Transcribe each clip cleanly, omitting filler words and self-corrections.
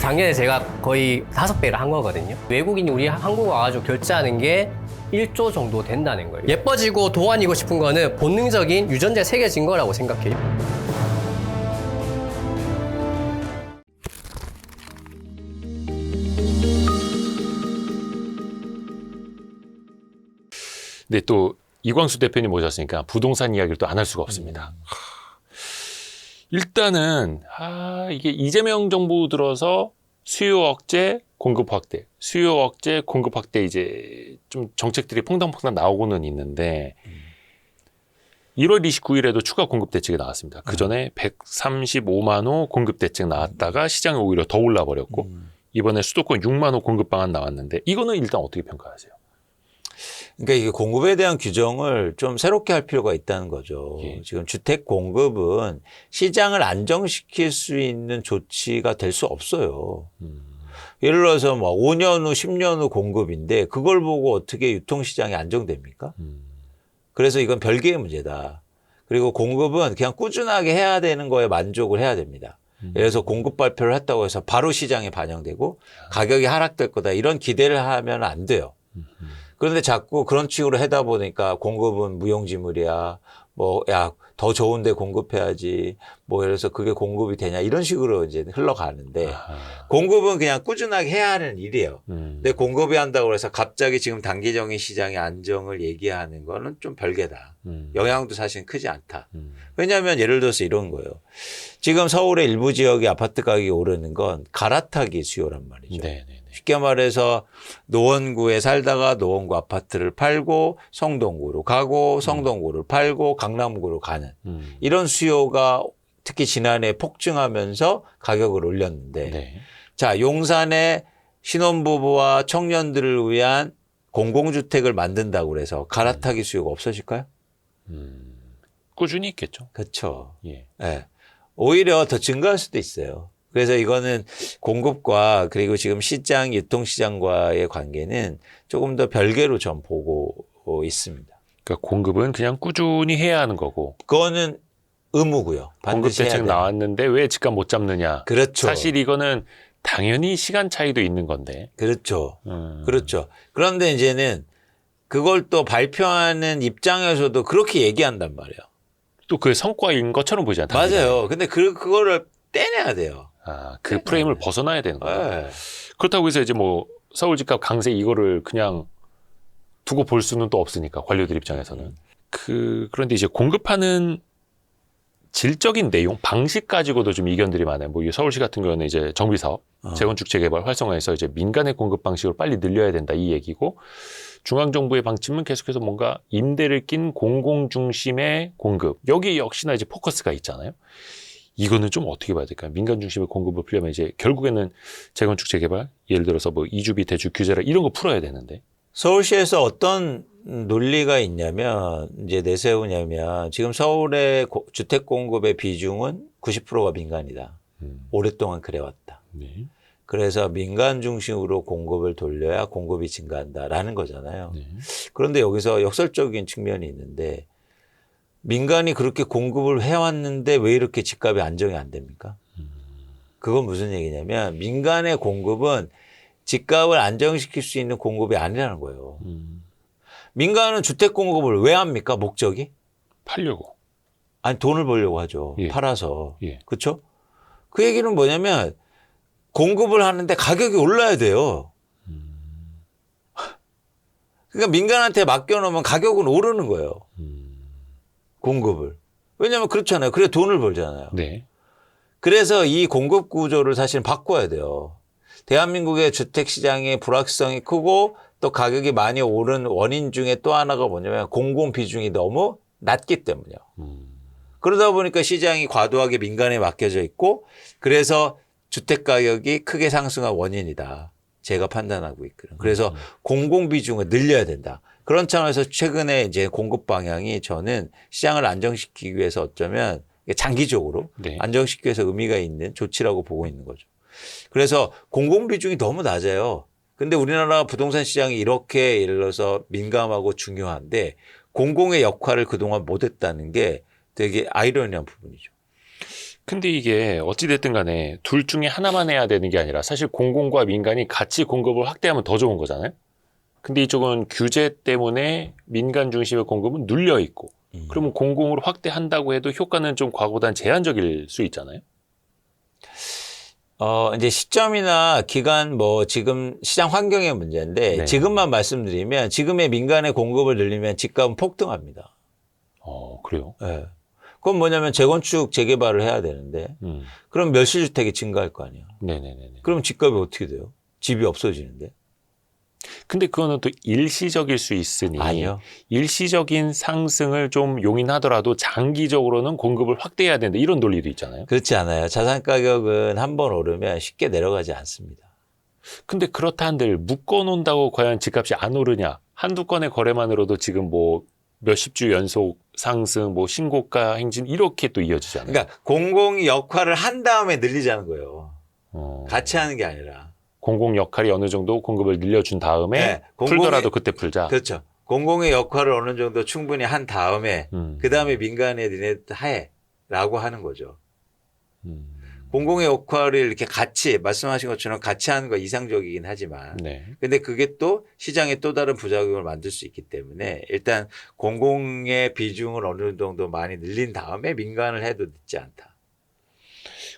작년에 제가 거의 5배를 한 거거든요. 외국인이 우리 한국 와가지고 결제하는 게 1조 정도 된다는 거예요. 예뻐지고 동안이고 싶은 거는 본능적인 유전자에 새겨진 거라고 생각해요. 근데 또 이광수 대표님 모셨으니까 부동산 이야기를 또 안 할 수가 없습니다. 일단은 이게 이재명 정부 들어서 수요 억제, 공급 확대, 수요 억제, 공급 확대 이제 좀 정책들이 퐁당퐁당 나오고는 있는데 1월 29일에도 추가 공급 대책이 나왔습니다. 그 전에 135만 호 공급 대책 나왔다가 시장이 오히려 더 올라 버렸고 이번에 수도권 6만 호 공급 방안 나왔는데 이거는 일단 어떻게 평가하세요? 그러니까 이게 공급에 대한 규정을 좀 새롭게 할 필요가 있다는 거죠. 예. 지금 주택 공급은 시장을 안정시킬 수 있는 조치가 될 수 없어요. 예를 들어서 뭐 5년 후, 10년 후 공급인데 그걸 보고 어떻게 유통시장이 안정됩니까? 그래서 이건 별개의 문제다. 그리고 공급은 그냥 꾸준하게 해야 되는 거에 만족을 해야 됩니다. 예를 들어서 공급 발표를 했다고 해서 바로 시장에 반영되고 가격이 하락될 거다 이런 기대를 하면 안 돼요. 그런데 자꾸 그런 식으로 하다 보니까 공급은 무용지물이야. 뭐, 야, 더 좋은데 공급해야지. 뭐, 예를 들어서 그게 공급이 되냐. 이런 식으로 이제 흘러가는데 공급은 그냥 꾸준하게 해야 하는 일이에요. 근데 공급이 한다고 해서 갑자기 지금 단기적인 시장의 안정을 얘기하는 거는 좀 별개다. 영향도 사실 크지 않다. 왜냐하면 예를 들어서 이런 거예요. 지금 서울의 일부 지역의 아파트 가격이 오르는 건 갈아타기 수요란 말이죠. 네네네. 쉽게 말해서 노원구에 살다가 노원구 아파트를 팔고 성동구로 가고 성동구를 팔고 강남구로 가는 이런 수요가 특히 지난해 폭증하면서 가격을 올렸는데 네. 자, 용산에 신혼부부와 청년들을 위한 공공주택을 만든다고 그래서 갈아타기 수요가 없어질까요? 꾸준히 있겠죠. 그렇죠. 예. 네. 오히려 더 증가할 수도 있어요. 그래서 이거는 공급과 그리고 지금 시장, 유통시장과의 관계는 조금 더 별개로 전 보고 있습니다. 그러니까 공급은 그냥 꾸준히 해야 하는 거고 그거는 의무고요. 공급 반드시 해야 대책 돼요. 나왔는데 왜 집값 못 잡느냐. 그렇죠. 사실 이거는 당연히 시간 차이도 있는 건데. 그렇죠. 그렇죠. 그런데 이제는 그걸 또 발표하는 입장에서도 그렇게 얘기한단 말이에요. 또 그 성과인 것처럼 보이잖아요. 단기간에. 맞아요. 근데 그거를 떼내야 돼요. 그 프레임을 벗어나야 되는 거예요. 네. 그렇다고 해서 이제 뭐 서울 집값 강세 이거를 그냥 두고 볼 수는 또 없으니까 관료들 입장에서는. 그런데 이제 공급하는 질적인 내용, 방식 가지고도 좀 이견들이 많아요. 뭐 서울시 같은 경우는 이제 정비 사업, 재건축 재개발 활성화해서 이제 민간의 공급 방식을 빨리 늘려야 된다 이 얘기고, 중앙 정부의 방침은 계속해서 뭔가 임대를 낀 공공 중심의 공급. 여기 역시나 이제 포커스가 있잖아요. 이거는 좀 어떻게 봐야 될까요? 민간 중심의 공급을 풀려면 이제 결국에는 재건축 재개발, 예를 들어서 뭐 이주비 대출 규제라 이런 거 풀어야 되는데. 서울시에서 어떤 논리가 있냐면 이제 내세우냐면 지금 서울의 주택 공급의 비중은 90%가 민간이다. 오랫동안 그래왔다. 네. 그래서 민간 중심으로 공급을 돌려야 공급이 증가한다라는 거잖아요. 네. 그런데 여기서 역설적인 측면이 있는데 민간이 그렇게 공급을 해왔는데 왜 이렇게 집값이 안정이 안 됩니까? 그건 무슨 얘기냐면 민간의 공급은 집값을 안정시킬 수 있는 공급이 아니라는 거예요. 민간은 주택 공급을 왜 합니까? 목적이? 팔려고. 아니 돈을 벌려고 하죠. 예. 팔아서. 예. 그렇죠? 그 얘기는 뭐냐면 공급을 하는데 가격이 올라야 돼요. 그러니까 민간한테 맡겨놓으면 가격은 오르는 거예요. 공급을. 왜냐하면 그렇잖아요. 그래 돈을 벌잖아요. 네. 그래서 이 공급 구조를 사실 바꿔야 돼요. 대한민국의 주택시장의 불확실성이 크고 또 가격이 많이 오른 원인 중에 또 하나가 뭐냐면 공공 비중이 너무 낮기 때문이에요. 그러다 보니까 시장이 과도하게 민간에 맡겨져 있고 그래서 주택 가격이 크게 상승한 원인이다. 제가 판단하고 있거든요. 그래서 공공 비중을 늘려야 된다. 그런 차원에서 최근에 이제 공급 방향이 저는 시장을 안정시키기 위해서 어쩌면 장기적으로 네. 안정시키기 위해서 의미가 있는 조치라고 보고 있는 거죠. 그래서 공공 비중이 너무 낮아요. 근데 우리나라 부동산 시장이 이렇게 예를 들어서 민감하고 중요한데 공공의 역할을 그동안 못했다는 게 되게 아이러니한 부분이죠. 근데 이게 어찌됐든 간에 둘 중에 하나만 해야 되는 게 아니라 사실 공공과 민간이 같이 공급을 확대하면 더 좋은 거잖아요. 근데 이쪽은 규제 때문에 민간 중심의 공급은 눌려 있고 그러면 공공으로 확대한다고 해도 효과는 좀 과거보다는 제한적일 수 있잖아요. 이제 시점이나 기간 뭐 지금 시장 환경의 문제인데 네. 지금만 말씀드리면 지금의 민간의 공급을 늘리면 집값은 폭등합니다. 그래요? 예. 그건 뭐냐면 재건축 재개발을 해야 되는데 그럼 멸실주택이 증가할 거 아니에요. 네네네. 그럼 집값이 어떻게 돼요? 집이 없어지는데? 근데 그거는 또 일시적일 수 있으니 아니요. 일시적인 상승을 좀 용인하더라도 장기적으로는 공급을 확대해야 된다 이런 논리도 있잖아요. 그렇지 않아요. 자산 가격은 한번 오르면 쉽게 내려가지 않습니다. 근데 그렇다 한들 묶어놓는다고 과연 집값이 안 오르냐? 한두 건의 거래만으로도 지금 뭐 몇십 주 연속 상승, 뭐 신고가 행진 이렇게 또 이어지잖아요. 그러니까 공공이 역할을 한 다음에 늘리자는 거예요. 어, 같이 하는 게 아니라. 공공 역할이 어느 정도 공급을 늘려준 다음에 네, 풀더라도 그때 풀자. 그렇죠. 공공의 역할을 어느 정도 충분히 한 다음에 그 다음에 민간에 니네 해라고 하는 거죠. 공공의 역할을 이렇게 같이 말씀하신 것처럼 같이 하는 거 이상적이긴 하지만 네. 근데 그게 또 시장에 또 다른 부작용을 만들 수 있기 때문에 일단 공공의 비중을 어느 정도 많이 늘린 다음에 민간을 해도 늦지 않다.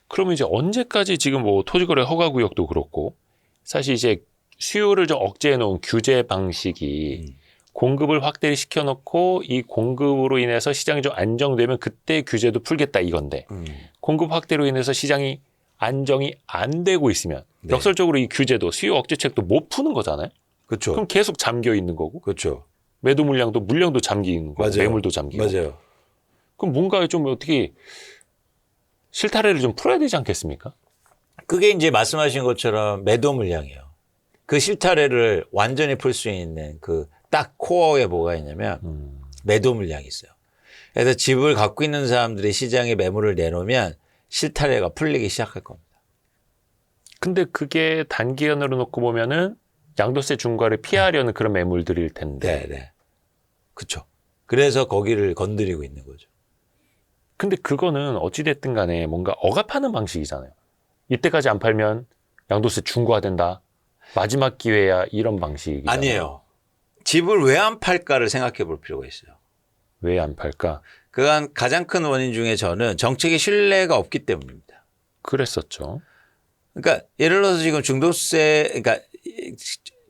그러면 이제 언제까지 지금 뭐 토지거래 허가구역도 그렇고 사실 이제 수요를 좀 억제해 놓은 규제 방식이 공급을 확대를 시켜놓고 이 공급으로 인해서 시장이 좀 안정되면 그때 규제도 풀겠다 이건데 공급 확대로 인해서 시장이 안정이 안 되고 있으면 네. 역설적으로 이 규제도 수요 억제책도 못 푸는 거잖아요. 그렇죠. 그럼 계속 잠겨 있는 거고 그렇죠. 매도 물량도 잠기는 거고 맞아요. 매물도 잠기고 맞아요. 그럼 뭔가 좀 어떻게 실타래를 좀 풀어야 되지 않겠습니까? 그게 이제 말씀하신 것처럼 매도 물량이에요. 그 실타래를 완전히 풀 수 있는 그 딱 코어에 뭐가 있냐면 매도 물량이 있어요. 그래서 집을 갖고 있는 사람들이 시장에 매물을 내놓으면 실타래가 풀리기 시작할 겁니다. 근데 그게 단기간으로 놓고 보면은 양도세 중과를 피하려는 그런 매물들일 텐데. 네. 그렇죠. 그래서 거기를 건드리고 있는 거죠. 근데 그거는 어찌됐든 간에 뭔가 억압하는 방식이잖아요. 이때까지 안 팔면 양도세 중과된다. 마지막 기회야 이런 방식이잖아요. 아니에요. 집을 왜 안 팔까를 생각해 볼 필요가 있어요. 왜 안 팔까? 그간 가장 큰 원인 중에 저는 정책의 신뢰가 없기 때문입니다. 그랬었죠. 그러니까 예를 들어서 지금 그러니까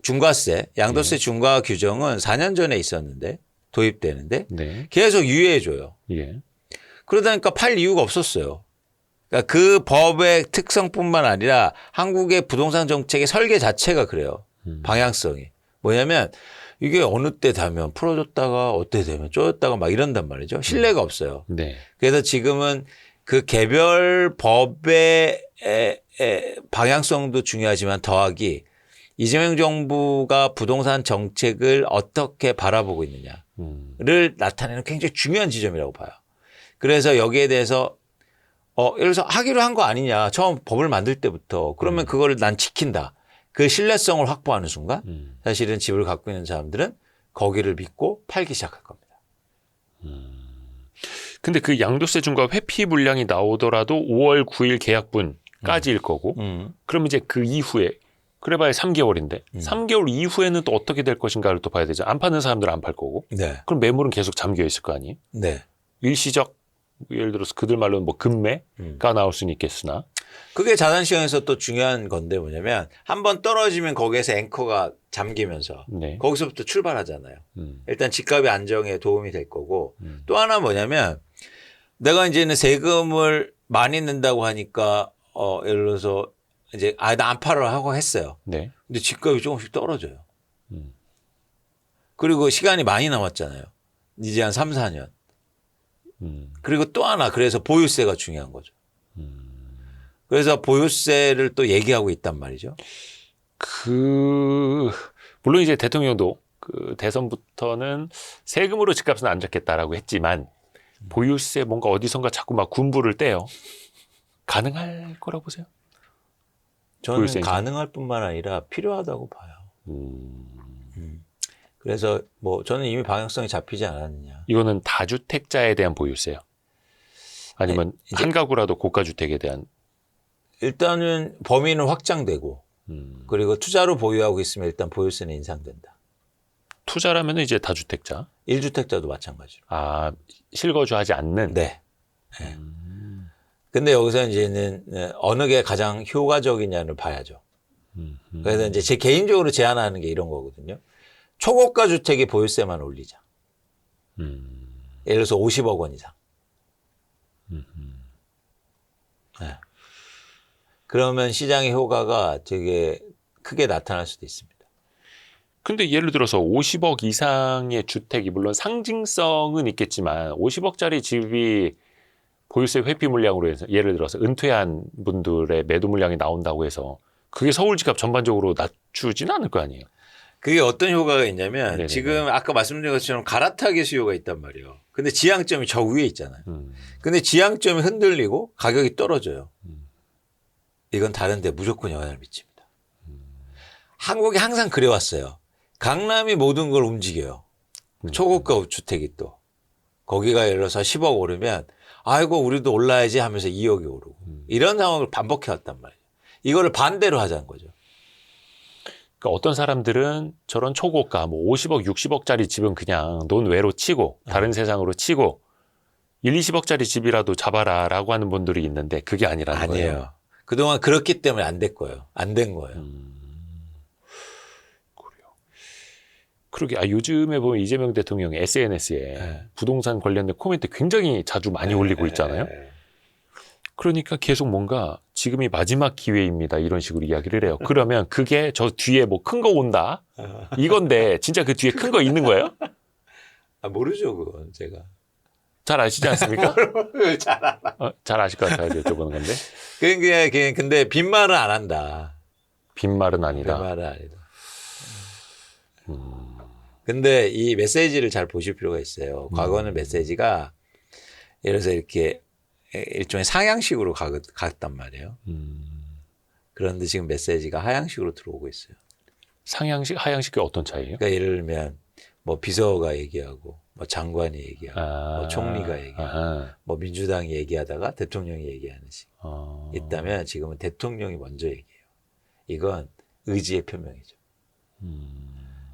중과세, 양도세 중과 규정은 4년 전에 있었는데 도입되는데 네. 계속 유예해 줘요. 예. 그러다 보니까 팔 이유가 없었어요. 그러니까 그 법의 특성뿐만 아니라 한국의 부동산 정책의 설계 자체가 그래요. 방향성이. 뭐냐면 이게 어느 때 되면 풀어줬다가 어때 되면 쪼였다가 막 이런단 말이죠. 신뢰가 없어요. 네. 그래서 지금은 그 개별 법의 방향성도 중요하지만 더하기 이재명 정부가 부동산 정책을 어떻게 바라보고 있느냐를 나타내는 굉장히 중요한 지점이라고 봐요. 그래서 여기에 대해서 예를 들어서 하기로 한 거 아니냐. 처음 법을 만들 때부터. 그러면 그거를 난 지킨다. 그 신뢰성을 확보하는 순간 사실은 집을 갖고 있는 사람들은 거기를 믿고 팔기 시작할 겁니다. 근데 그 양도세 중과 회피 물량이 나오더라도 5월 9일 계약분까지일 거고 그럼 이제 그 이후에 그래봐야 3개월인데 3개월 이후에는 또 어떻게 될 것인가를 또 봐야 되죠. 안 파는 사람들은 안 팔 거고 네. 그럼 매물은 계속 잠겨 있을 거 아니에요. 네. 일시적 예를 들어서 그들 말로는 뭐 금매가 나올 수는 있겠으나 그게 자산시장에서 또 중요한 건데 뭐냐면 한번 떨어지면 거기에서 앵커가 잠기면서 네. 거기서부터 출발하잖아요. 일단 집값의 안정에 도움이 될 거고 또 하나 뭐냐면 내가 이제는 세금을 많이 낸다고 하니까 예를 들어서 이제 나 안 팔아 하고 했어요. 네. 근데 집값이 조금씩 떨어져요. 그리고 시간이 많이 남았잖아요. 이제 한 3, 4년. 그리고 또 하나 그래서 보유세가 중요한 거죠. 그래서 보유세를 또 얘기하고 있단 말이죠. 물론 이제 대통령도 그 대선부터는 세금으로 집값은 안 잡겠다라고 했지만 보유세 뭔가 어디선가 자꾸 막 군부를 떼요. 가능할 거라고 보세요? 저는 보유세 가능할 뿐만 아니라 필요하다고 봐요. 그래서 뭐 저는 이미 방향성이 잡히지 않았느냐. 이거는 다주택자에 대한 보유세요. 아니면 이제- 한 가구라도 고가주택에 대한 일단은 범위는 확장되고 그리고 투자로 보유하고 있으면 일단 보유세는 인상된다. 투자라면 이제 다주택자. 1주택자도 마찬가지로. 아, 실거주하지 않는. 네. 네. 근데 여기서 이제는 어느 게 가장 효과적이냐를 봐야죠. 그래서 이제 제 개인적으로 제안하는 게 이런 거거든요. 초고가 주택의 보유세만 올리자. 예를 들어서 50억 원 이상. 네. 그러면 시장의 효과가 되게 크게 나타날 수도 있습니다. 근데 예를 들어서 50억 이상의 주택이 물론 상징성은 있겠지만 50억짜리 집이 보유세 회피 물량으로 해서 예를 들어서 은퇴한 분들의 매도 물량이 나온다고 해서 그게 서울 집값 전반적으로 낮추지는 않을 거 아니에요. 그게 어떤 효과가 있냐면 네네네. 지금 아까 말씀드린 것처럼 갈아타기 수요가 있단 말이에요. 근데 지향점이 저 위에 있잖아요. 근데 지향점이 흔들리고 가격이 떨어져요. 이건 다른데 무조건 영향을 미칩니다. 한국이 항상 그래왔어요. 강남이 모든 걸 움직여요. 초고가 주택이 또. 거기가 예를 들어서 10억 오르면 아이고 우리도 올라야지 하면서 2억이 오르고 이런 상황을 반복해왔단 말이에요. 이거를 반대로 하자는 거죠. 그러니까 어떤 사람들은 저런 초고가 뭐 50억, 60억짜리 집은 그냥 논외로 치고 다른 세상으로 치고 1, 20억짜리 집이라도 잡아라라고 하는 분들이 있는데 그게 아니라는 아니에요. 거예요. 그동안 그렇기 때문에 안 된 거예요. 안 된 거예요. 그러게 요즘에 보면 이재명 대통령이 SNS에 부동산 관련된 코멘트 굉장히 자주 많이 올리고 있잖아요. 그러니까 계속 뭔가 지금이 마지막 기회입니다 이런 식으로 이야기를 해요. 그러면 그게 저 뒤에 뭐 큰 거 온다 이건데 진짜 그 뒤에 큰 거 있는 거예요? 아, 모르죠, 그건 제가. 잘 아시지 않습니까? 잘 알아. 잘 아실 것 같아요. 여쭤보는 건데. 근데 빈말은 안 한다. 빈말은 아니다. 빈말은 아니다. 근데 이 메시지를 잘 보실 필요가 있어요. 과거는 메시지가 예를 들어서 이렇게 일종의 상향식으로 갔단 말이에요. 그런데 지금 메시지가 하향식으로 들어오고 있어요. 상향식, 하향식이 어떤 차이예요? 그러니까 예를 들면 뭐 비서가 얘기하고 뭐 장관이 얘기하고 뭐 총리가 얘기하고 뭐 민주당이 얘기하다가 대통령이 얘기하는 식 있다면 지금은 대통령이 먼저 얘기해요. 이건 의지의 표명이죠.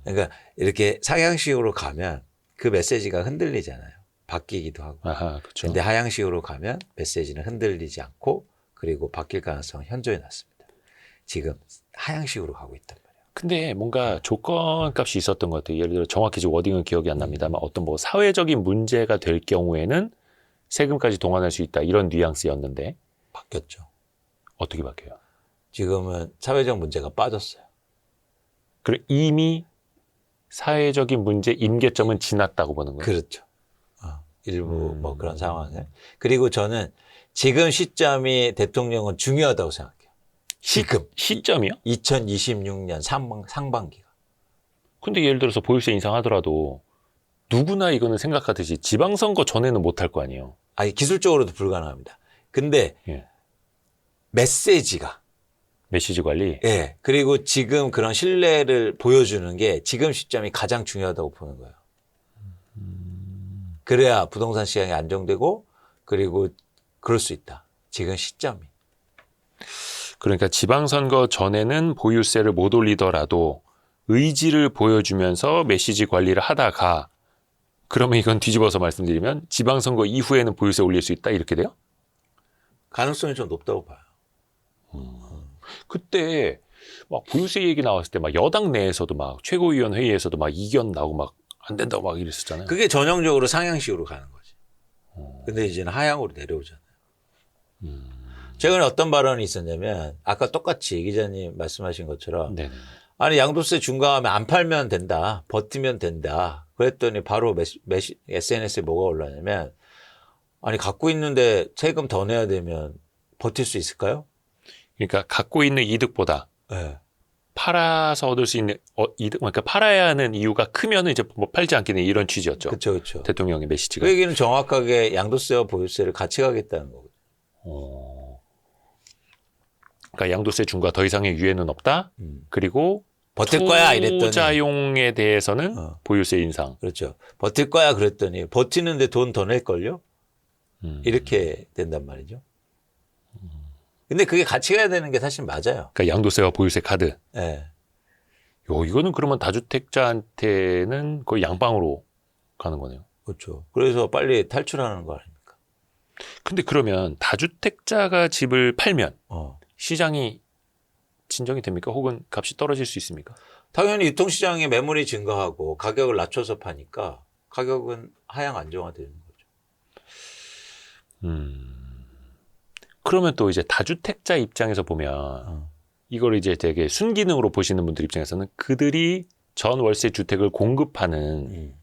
그러니까 이렇게 상향식으로 가면 그 메시지가 흔들리잖아요. 바뀌기도 하고. 그렇죠. 근데 하향식으로 가면 메시지는 흔들리지 않고 그리고 바뀔 가능성은 현저히 낮습니다. 지금 하향식으로 가고 있단 말이에요. 근데 뭔가 조건값이 있었던 것 같아요. 예를 들어 정확히 지금 워딩은 기억이 안 납니다만 어떤 뭐 사회적인 문제가 될 경우에는 세금까지 동원할 수 있다 이런 뉘앙스였는데 바뀌었죠. 어떻게 바뀌어요? 지금은 사회적 문제가 빠졌어요. 그리고 이미 사회적인 문제 임계점은 지났다고 보는 거예요. 그렇죠. 일부 뭐 그런 상황에. 그리고 저는 지금 시점이 대통령은 중요하다고 생각해요. 지금. 시점이요? 2026년 상반기가. 근데 예를 들어서 보유세 인상하더라도 누구나 이거는 생각하듯이 지방선거 전에는 못할 거 아니에요. 아니, 기술적으로도 불가능합니다. 근데 예. 메시지가. 메시지 관리. 예. 그리고 지금 그런 신뢰를 보여주는 게 지금 시점이 가장 중요하다고 보는 거예요. 그래야 부동산 시장이 안정되고 그리고 그럴 수 있다. 지금 시점이. 그러니까 지방선거 전에는 보유세를 못 올리더라도 의지를 보여주면서 메시지 관리를 하다가 그러면 이건 뒤집어서 말씀드리면 지방선거 이후에는 보유세 올릴 수 있다 이렇게 돼요? 가능성이 좀 높다고 봐요. 그때 막 보유세 얘기 나왔을 때 막 여당 내에서도 막 최고위원 회의에서도 막 이견 나고 막 안 된다고 막 이랬었잖아요. 그게 전형적으로 상향식으로 가는 거지. 근데 이제는 하향으로 내려오잖아요. 최근에 어떤 발언이 있었냐면 아까 똑같이 기자님 말씀하신 것처럼 네네. 아니 양도세 중과하면 안 팔면 된다. 버티면 된다. 그랬더니 바로 SNS에 뭐가 올라냐면 아니 갖고 있는데 세금 더 내야 되면 버틸 수 있을까요? 그러니까 갖고 있는 이득보다 네. 팔아서 얻을 수 있는 이득, 그러니까 팔아야 하는 이유가 크면은 이제 뭐 팔지 않겠네 이런 취지였죠. 그렇죠, 그렇죠. 대통령의 메시지가. 그 얘기는 정확하게 양도세와 보유세를 같이 가겠다는 거거든요. 그러니까 양도세 중과 더 이상의 유예는 없다. 그리고 버틸 거야 이랬더니 투자용에 대해서는 보유세 인상. 그렇죠. 버틸 거야 그랬더니 버티는데 돈 더 낼 걸요? 이렇게 된단 말이죠. 근데 그게 같이 가야 되는 게 사실 맞아요. 그러니까 양도세와 보유세 카드. 예. 이거는 그러면 다주택자한테는 거의 양방으로 가는 거네요. 그렇죠. 그래서 빨리 탈출하는 거 아닙니까? 근데 그러면 다주택자가 집을 팔면 시장이 진정이 됩니까? 혹은 값이 떨어질 수 있습니까? 당연히 유통시장에 매물이 증가하고 가격을 낮춰서 파니까 가격은 하향 안정화되는 거죠. 그러면 또 이제 다주택자 입장에서 보면 이걸 이제 되게 순기능으로 보시는 분들 입장에서는 그들이 전 월세 주택을 공급하는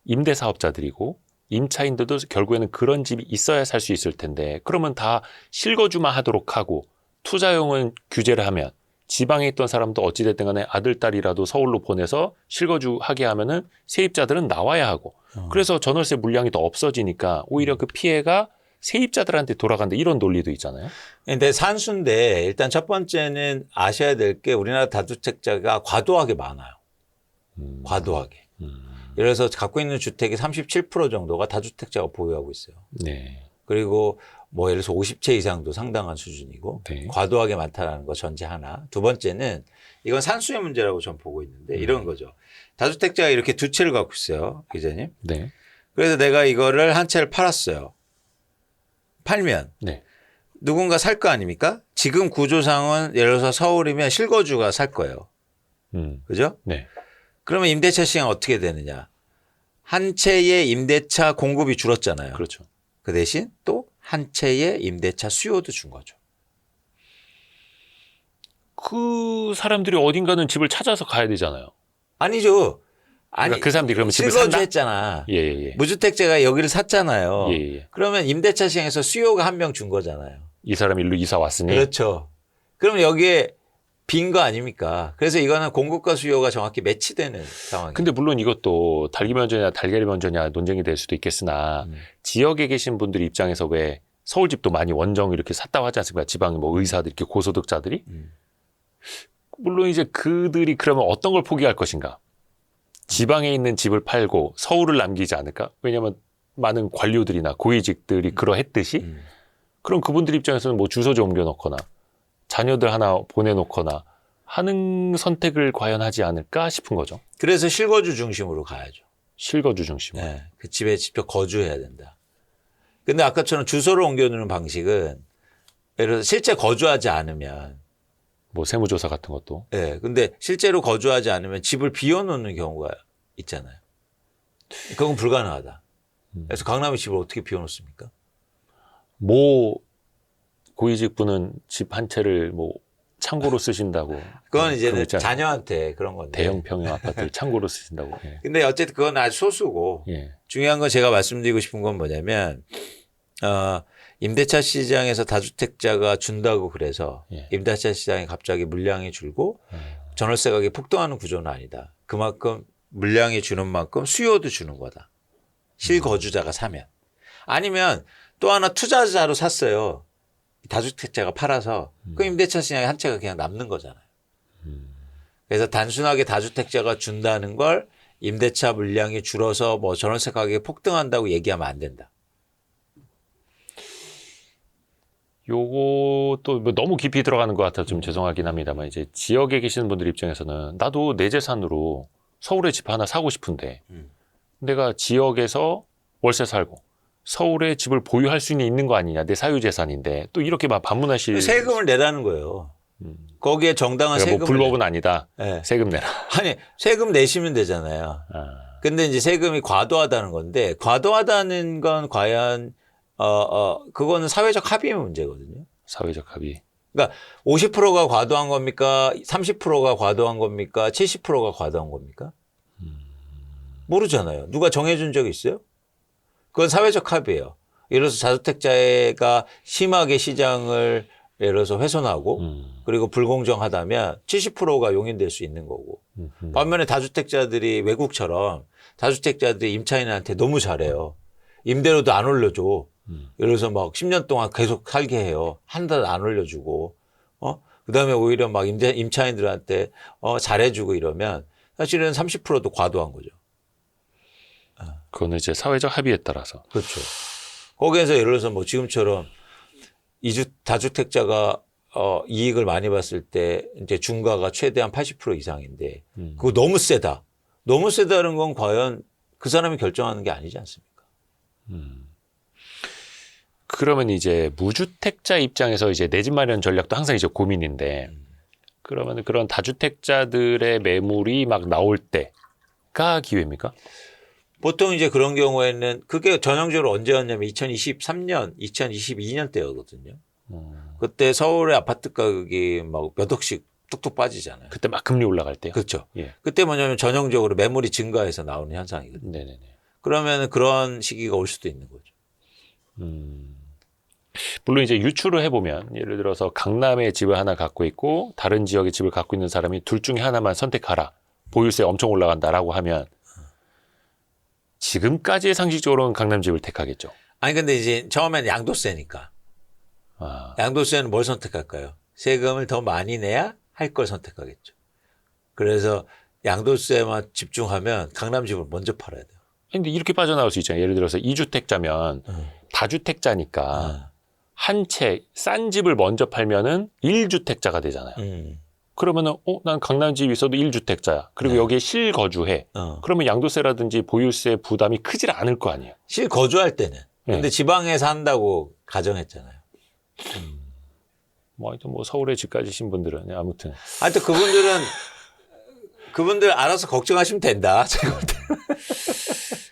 임대사업자들이고 임차인들도 결국에는 그런 집이 있어야 살 수 있을 텐데 그러면 다 실거주만 하도록 하고 투자용은 규제를 하면 지방에 있던 사람도 어찌됐든 간에 아들, 딸이라도 서울로 보내서 실거주하게 하면은 세입자들은 나와야 하고 그래서 전월세 물량이 더 없어지니까 오히려 그 피해가 세입자들한테 돌아간다 이런 논리도 있잖아요. 근데 산수인데 일단 첫 번째는 아셔야 될 게 우리나라 다주택자가 과도하게 많아요. 과도하게. 예를 들어서 갖고 있는 주택의 37% 정도가 다주택자가 보유하고 있어요. 네. 그리고 뭐 예를 들어서 50채 이상도 상당한 수준이고 네. 과도하게 많다는 거 전제 하나. 두 번째는 이건 산수의 문제라고 전 보고 있는데 이런 거죠. 다주택자가 이렇게 두 채를 갖고 있어요. 기자님. 네. 그래서 내가 이거를 한 채를 팔았어요. 팔면 네. 누군가 살 거 아닙니까? 지금 구조상은 예를 들어서 서울이면 실거주가 살 거예요. 그죠? 네. 그러면 임대차 시장 어떻게 되느냐? 한 채의 임대차 공급이 줄었잖아요. 그렇죠. 그 대신 또 한 채의 임대차 수요도 준 거죠. 그 사람들이 어딘가는 집을 찾아서 가야 되잖아요. 아니죠. 아니, 그러니까 그 사람들이 그러면 집을 산다? 실거주했잖아. 예, 예. 무주택자가 여기를 샀잖아요. 예, 예. 그러면 임대차 시장에서 수요가 한 명 준 거잖아요. 이 사람이 일로 이사 왔으니. 그렇죠. 그러면 여기에 빈 거 아닙니까? 그래서 이거는 공급과 수요가 정확히 매치되는 상황이에요. 근데 물론 이것도 닭이 먼저냐 달걀이 먼저냐 논쟁이 될 수도 있겠으나 지역에 계신 분들 입장에서 왜 서울집도 많이 원정 이렇게 샀다고 하지 않습니까? 지방 뭐 의사들 이렇게 고소득자들이 물론 이제 그들이 그러면 어떤 걸 포기할 것인가? 지방에 있는 집을 팔고 서울을 남기지 않을까? 왜냐하면 많은 관료들이나 고위직들이 그러했듯이 그럼 그분들 입장에서는 뭐 주소지 옮겨놓거나 자녀들 하나 보내놓거나 하는 선택을 과연 하지 않을까 싶은 거죠. 그래서 실거주 중심으로 가야죠. 실거주 중심으로. 네, 그 집에 직접 거주해야 된다. 근데 아까처럼 주소를 옮겨놓는 방식은 예를 들어서 실제 거주하지 않으면 뭐 세무조사 같은 것도. 예, 근데 실제로 거주하지 않으면 집을 비워놓는 경우가 있잖아요. 그건 불가능하다. 그래서 강남의 집을 어떻게 비워놓습니까? 뭐 고위직 분은 집 한 채를 뭐 창고로 쓰신다고. 그건 이제 그거 있잖아요. 자녀한테 그런 건데. 대형 평형 아파트를 창고로 쓰신다고. 예. 근데 어쨌든 그건 아주 소수고 예. 중요한 건 제가 말씀드리고 싶은 건 뭐냐면 임대차 시장에서 다주택자가 준다고 그래서 예. 임대차 시장에 갑자기 물량이 줄고 전월세 가격이 폭등하는 구조는 아니다. 그만큼 물량이 주는 만큼 수요도 주는 거다. 실거주자가 사면. 아니면 또 하나 투자자로 샀어요. 다주택자가 팔아서 그 임대차 시장에 한 채가 그냥 남는 거잖아요. 그래서 단순하게 다주택자가 준다는 걸 임대차 물량이 줄어서 뭐 전월세 가격이 폭등한다고 얘기하면 안 된다. 요것도 뭐 너무 깊이 들어가는 것 같아서 좀 죄송하긴 합니다만 이제 지역에 계시는 분들 입장에서는 나도 내 재산으로 서울에 집 하나 사고 싶은데 내가 지역에서 월세 살고 서울에 집을 보유할 수는 있는 거 아니냐 내 사유재산인데 또 이렇게 막 반문하실 세금을 내라는 거예요. 거기에 정당한 그러니까 세금을 뭐 불법은 아니다. 네. 세금 내라. 아니 세금 내시면 되잖아요. 아, 근데 이제 세금이 과도하다는 건데 과도하다는 건 과연 그거는 사회적 합의의 문제거든요. 사회적 합의. 그러니까 50%가 과도한 겁니까? 30%가 과도한 겁니까? 70%가 과도한 겁니까? 모르잖아요. 누가 정해준 적이 있어요? 그건 사회적 합의예요. 예를 들어서 다주택자가 심하게 시장을 예를 들어서 훼손하고 그리고 불공정하다면 70%가 용인될 수 있는 거고 반면에 다주택자들이 외국처럼 다주택자들이 임차인한테 너무 잘해요. 임대료도 안 올려줘. 예를 들어서 막 10년 동안 계속 살게 해요. 한 달 안 올려주고, 그다음에 오히려 막 임차인들한테 잘해주고 이러면 사실은 30%도 과도한 거죠. 그거는 이제 사회적 합의에 따라서. 그렇죠. 거기에서 예를 들어서 뭐 지금처럼 다주택자가 이익을 많이 봤을 때 이제 중과가 최대한 80% 이상인데 그거 너무 세다. 너무 세다는 건 과연 그 사람이 결정하는 게 아니지 않습니까? 그러면 이제 무주택자 입장에서 이제 내 집 마련 전략도 항상 이제 고민인데 그러면 그런 다주택자들의 매물이 막 나올 때가 기회입니까? 보통 이제 그런 경우에는 그게 전형적으로 언제였냐면 2023년, 2022년 때였거든요. 그때 서울의 아파트 가격이 막 몇 억씩 뚝뚝 빠지잖아요. 그때 막 금리 올라갈 때요. 그렇죠. 예. 그때 뭐냐면 전형적으로 매물이 증가해서 나오는 현상이거든요. 네네네. 그러면 그런 시기가 올 수도 있는 거죠. 물론 이제 유추를 해보면 예를 들어서 강남에 집을 하나 갖고 있고 다른 지역에 집을 갖고 있는 사람이 둘 중에 하나만 선택하라. 보유세 엄청 올라간다라고 하면 지금까지의 상식적으로는 강남 집을 택하겠죠. 아니 근데 이제 처음에는 양도세니까. 양도세는 뭘 선택할까요? 세금을 더 많이 내야 할 걸 선택하겠죠. 그래서 양도세만 집중하면 강남 집을 먼저 팔아야 돼요. 근데 이렇게 빠져나올 수 있잖아요. 예를 들어서 2주택자면 다주택자니까 한 채 싼 집을 먼저 팔면은 1주택자가 되잖아요. 그러면은 난 강남집 있어도 1주택자야. 그리고 여기에 실거주해. 그러면 양도세라든지 보유세 부담이 크질 않을 거 아니에요. 실거주할 때는. 근데 네. 지방에 산다고 가정했잖아요. 뭐 하여튼 뭐 서울에 집 가지신 분들은 아무튼 하여튼 그분들 알아서 걱정하시면 된다. 제가 볼 때는.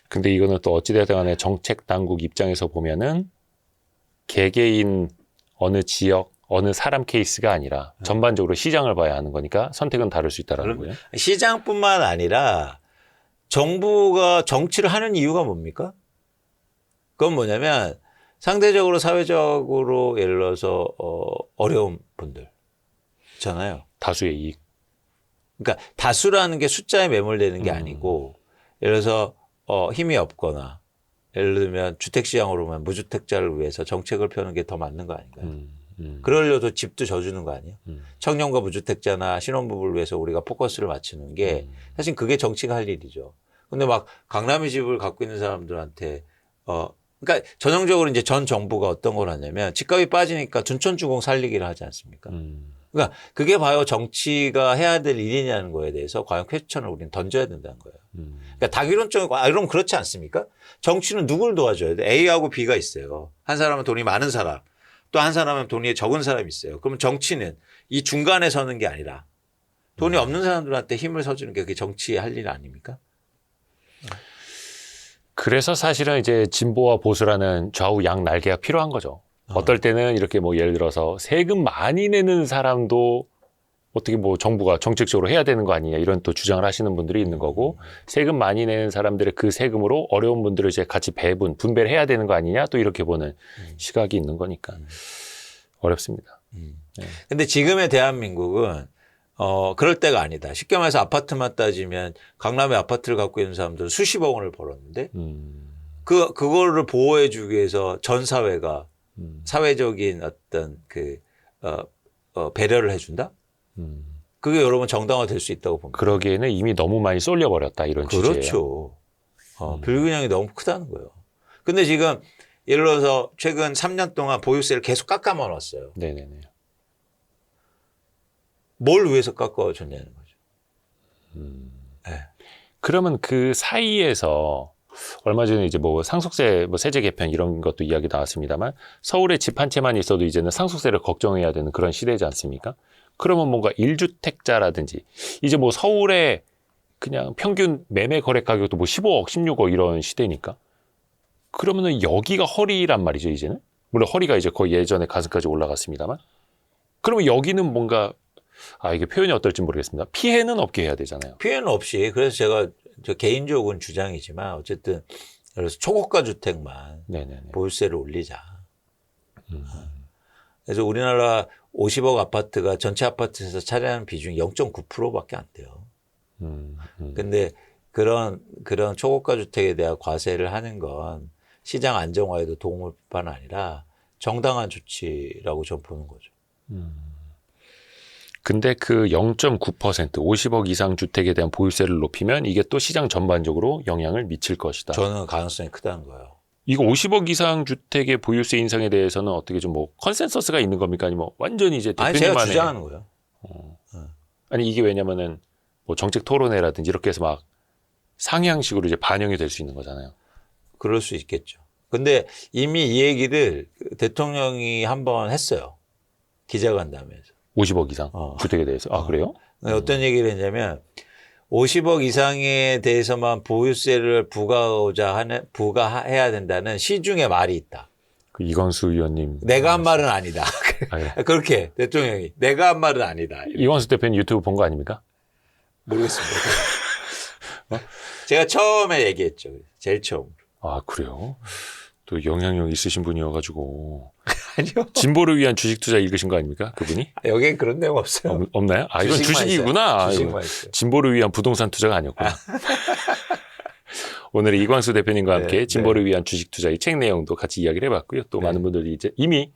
근데 이거는 또 어찌되든 간에 정책 당국 입장에서 보면은 개개인 어느 지역 어느 사람 케이스가 아니라 전반적으로 시장을 봐야 하는 거니까 선택은 다를 수 있다라는 거예요. 시장뿐만 아니라 정부가 정치를 하는 이유가 뭡니까? 그건 뭐냐면 상대적으로 사회적으로 예를 들어서 어려운 분들 있잖아요. 다수의 이익. 그러니까 다수라는 게 숫자에 매몰되는 게 아니고 예를 들어서 힘이 없거나 예를 들면 주택시장으로 보면 무주택자를 위해서 정책을 펴는 게 더 맞는 거 아닌가요? 그러려도 집도 져주는 거 아니에요? 청년과 무주택자나 신혼부부를 위해서 우리가 포커스를 맞추는 게 사실 그게 정치가 할 일이죠. 근데 막 강남의 집을 갖고 있는 사람들한테 그러니까 전형적으로 이제 전 정부가 어떤 걸 하냐면 집값이 빠지니까 둔촌주공 살리기를 하지 않습니까? 그러니까 그게 바로 정치가 해야 될 일이냐는 거에 대해서 과연 퀘스천을 우리는 던져야 된다는 거예요. 그러니까 다기론적이고 그럼 그렇지 않습니까? 정치는 누굴 도와줘야 돼? A하고 B가 있어요. 한 사람은 돈이 많은 사람, 또 한 사람은 돈이 적은 사람이 있어요. 그러면 정치는 이 중간에 서는 게 아니라 돈이 없는 사람들한테 힘을 써주는 게 그게 정치의 할 일 아닙니까? 그래서 사실은 이제 진보와 보수라는 좌우 양 날개가 필요한 거죠. 어떨 때는 이렇게 뭐 예를 들어서 세금 많이 내는 사람도 어떻게 뭐 정부가 정책적으로 해야 되는 거 아니냐 이런 또 주장을 하시는 분들이 있는 거고 세금 많이 내는 사람들의 그 세금으로 어려운 분들을 이제 같이 분배를 해야 되는 거 아니냐 또 이렇게 보는 시각이 있는 거니까 어렵습니다. 근데 지금의 대한민국은 그럴 때가 아니다. 쉽게 말해서 아파트만 따지면 강남에 아파트를 갖고 있는 사람들은 수십억 원을 벌었는데 그거를 보호해 주기 위해서 전 사회가 사회적인 어떤 배려를 해준다? 그게 여러분 정당화 될 수 있다고 봅니다. 그러기에는 이미 너무 많이 쏠려버렸다 이런 취지예요. 그렇죠. 불균형이 너무 크다는 거예요. 근데 지금 예를 들어서 최근 3년 동안 보유세를 계속 깎아만 왔어요. 네네네. 뭘 위해서 깎아줬냐는 거죠. 네. 그러면 그 사이에서 얼마 전에 이제 뭐 상속세 뭐 세제 개편 이런 것도 이야기 나왔습니다만 서울에 집 한 채만 있어도 이제는 상속세를 걱정해야 되는 그런 시대지 않습니까? 그러면 뭔가 1주택자라든지 이제 뭐 서울에 그냥 평균 매매 거래 가격도 뭐 15억, 16억 이런 시대니까 그러면은 여기가 허리란 말이죠, 이제는. 물론 허리가 이제 거의 예전에 가슴까지 올라갔습니다만 그러면 여기는 뭔가 이게 표현이 어떨지 모르겠습니다. 피해는 없게 해야 되잖아요. 피해는 없이. 그래서 제가 개인적인 주장이지만 어쨌든 그래서 초고가 주택만 네네네. 보유세를 올리자. 그래서 우리나라 50억 아파트가 전체 아파트에서 차지하는 비중이 0.9%밖에 안 돼요. 근데 그런 초고가 주택에 대한 과세를 하는 건 시장 안정화에도 도움을 뿐만 아니라 정당한 조치라고 저는 보는 거죠. 근데 그 0.9% 50억 이상 주택에 대한 보유세를 높이면 이게 또 시장 전반적으로 영향을 미칠 것이다. 저는 가능성이 크다는 거예요. 이거 50억 이상 주택의 보유세 인상에 대해서는 어떻게 좀 뭐 컨센서스가 있는 겁니까? 아니면 완전히 이제 아니 제가 대표님만의 주장하는 거예요. 아니 이게 왜냐면은 뭐 정책 토론회라든지 이렇게 해서 막 상향식으로 이제 반영이 될 수 있는 거잖아요. 그럴 수 있겠죠. 근데 이미 이 얘기를 대통령이 한번 했어요. 기자간담회에서. 50억 이상 어. 주택에 대해서. 아 그래요? 어떤 얘기를 했냐면 50억 이상에 대해서만 보유세를 부과해야 된다는 시중의 말이 있다. 그 이광수 의원님. 내가 한 말은 아니다. 아, 그래. 그렇게 대통령이 내가 한 말은 아니다. 이광수 대표님 유튜브 본 거 아닙니까? 모르겠습니다. 제가 처음에 얘기했죠. 제일 처음. 아 그래요? 또 영향력 있으신 분이어가지고 아니요. 진보를 위한 주식 투자 읽으신 거 아닙니까? 그분이? 여기에 그런 내용 없어요. 없나요? 아 이건 주식만 주식이구나. 있어요. 아, 주식만 이거 있어요. 진보를 위한 부동산 투자가 아니었구나. 오늘 이광수 대표님과 함께 네, 진보를 위한 주식 투자 이 책 내용도 같이 이야기를 해봤고요. 또 네. 많은 분들이 이제 이미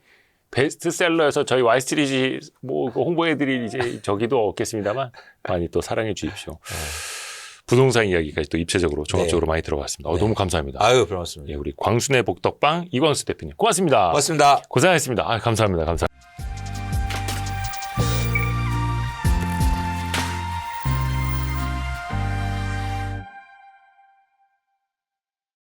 베스트셀러에서 저희 와이스트리지 뭐 홍보해드릴 이제 저기도 없겠습니다만 많이 또 사랑해 주십시오. 부동산 이야기까지 또 입체적으로 종합적으로 많이 들어봤습니다. 네. 너무 감사합니다. 아유, 고맙습니다. 예, 우리 광순의 복덕방 이광수 대표님 고맙습니다. 고맙습니다. 고생하셨습니다. 아, 감사합니다. 감사합니다.